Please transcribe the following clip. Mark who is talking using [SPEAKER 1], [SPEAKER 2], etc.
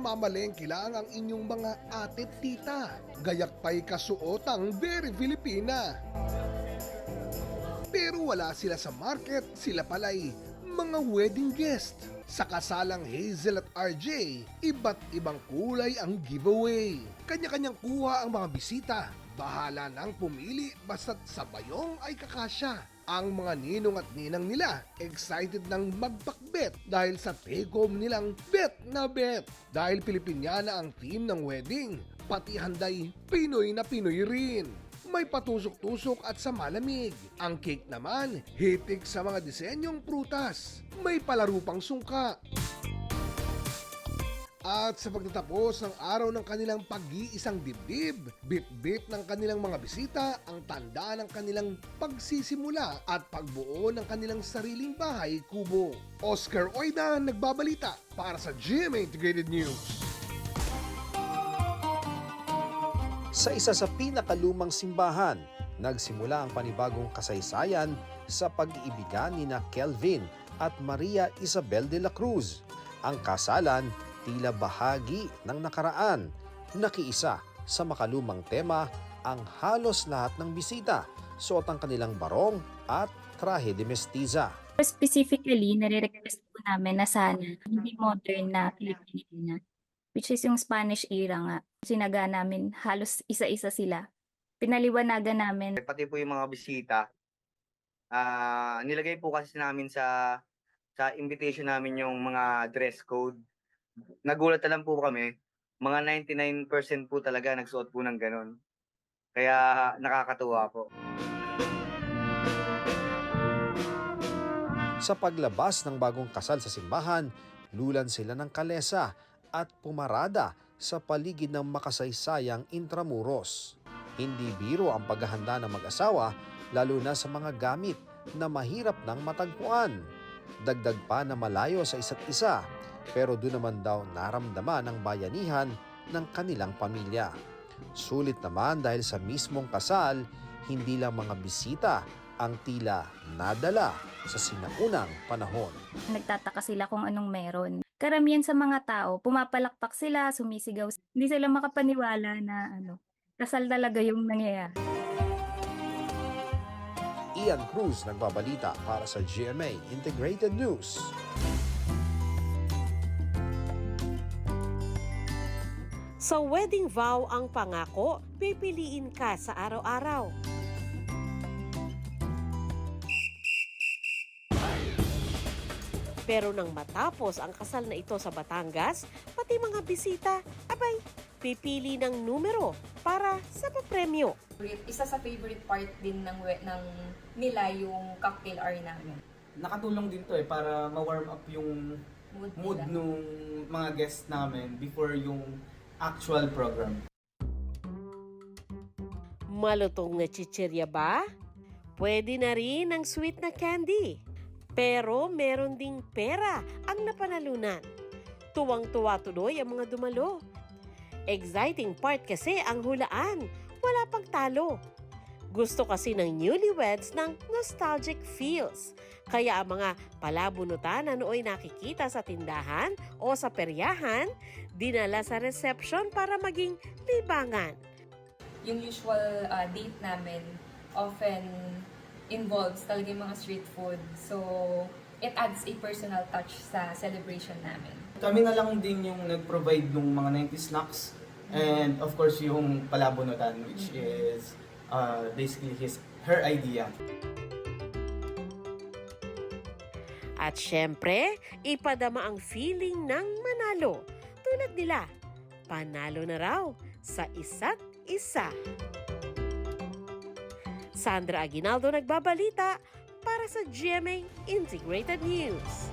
[SPEAKER 1] namamalengke lang ang inyong mga ate tita. Gayak pa'y kasuotang very Filipina. Pero wala sila sa market, sila pala'y mga wedding guest. Sa kasalang Hazel at RJ, iba't ibang kulay ang giveaway. Kanya-kanyang kuha ang mga bisita. Bahala nang pumili basta't sa bayong ay kakasya. Ang mga ninong at ninang nila excited nang magpakbet dahil sa take-home nilang bet na bet. Dahil Pilipiniana ang theme ng wedding, pati handay Pinoy na Pinoy rin. May patusok-tusok at sa malamig. Ang cake naman, hitik sa mga disenyong prutas. May palaro pang sungka. At sa pagtatapos ng araw ng kanilang pag-iisang dibdib, bit-bit ng kanilang mga bisita ang tanda ng kanilang pagsisimula at pagbuo ng kanilang sariling bahay kubo. Oscar Oida nagbabalita para sa GMA Integrated News.
[SPEAKER 2] Sa isa sa pinakalumang simbahan, nagsimula ang panibagong kasaysayan sa pag-iibigan ni Kelvin at Maria Isabel de la Cruz. Ang kasalan tila bahagi ng nakaraan. Nakiisa sa makalumang tema ang halos lahat ng bisita, suot ang kanilang barong at trahe de mestiza.
[SPEAKER 3] Specifically, nare-request po namin na sana hindi modern na Pilipina, which is yung Spanish era nga. Sinaga namin halos isa-isa sila. Pinaliwanagan namin.
[SPEAKER 4] Pati po yung mga bisita, nilagay po kasi namin sa invitation namin yung mga dress code. Nagulat na lang po kami, mga 99% po talaga nagsuot po ng ganon. Kaya nakakatuwa po.
[SPEAKER 2] Sa paglabas ng bagong kasal sa simbahan, lulan sila ng kalesa at pumarada sa paligid ng makasaysayang Intramuros. Hindi biro ang paghahanda ng mag-asawa, lalo na sa mga gamit na mahirap nang matagpuan. Dagdag pa na malayo sa isa't isa, pero doon naman daw naramdaman ang bayanihan ng kanilang pamilya. Sulit naman dahil sa mismong kasal, hindi lang mga bisita ang tila nadala sa sinaunang panahon.
[SPEAKER 3] Nagtataka sila kung anong meron. Karamihan sa mga tao, pumapalakpak sila, sumisigaw. Hindi sila makapaniwala na kasal talaga yung nangyayari.
[SPEAKER 2] Ian Cruz nagbabalita para sa GMA Integrated News.
[SPEAKER 5] Sa wedding vow ang pangako, pipiliin ka sa araw-araw. Pero nang matapos ang kasal na ito sa Batangas, pati mga bisita, abay, pipili ng numero para sa papremyo.
[SPEAKER 6] Isa sa favorite part din ng nila yung cocktail hour namin.
[SPEAKER 7] Nakatulong din to para ma-warm up yung mood nung mga guests namin before yung actual program.
[SPEAKER 5] Malutong na chichirya ba? Pwede na rin ang sweet na candy. Pero meron ding pera ang napanalunan. Tuwang-tuwa tuloy ang mga dumalo. Exciting part kasi ang hulaan. Wala pang talo. Gusto kasi ng newlyweds ng nostalgic feels. Kaya ang mga palabunutan na nooy nakikita sa tindahan o sa peryahan, dinala sa reception para maging libangan.
[SPEAKER 6] Yung usual date namin often involves talaga yung mga street food. So, it adds a personal touch sa celebration namin.
[SPEAKER 7] Kami na lang din yung nag-provide ng mga 90s snacks and of course yung palabunutan which is basically her idea.
[SPEAKER 5] At syempre, ipadama ang feeling ng manalo. Tulad nila, panalo na raw sa isa't isa. Sandra Aguinaldo nagbabalita para sa GMA Integrated News.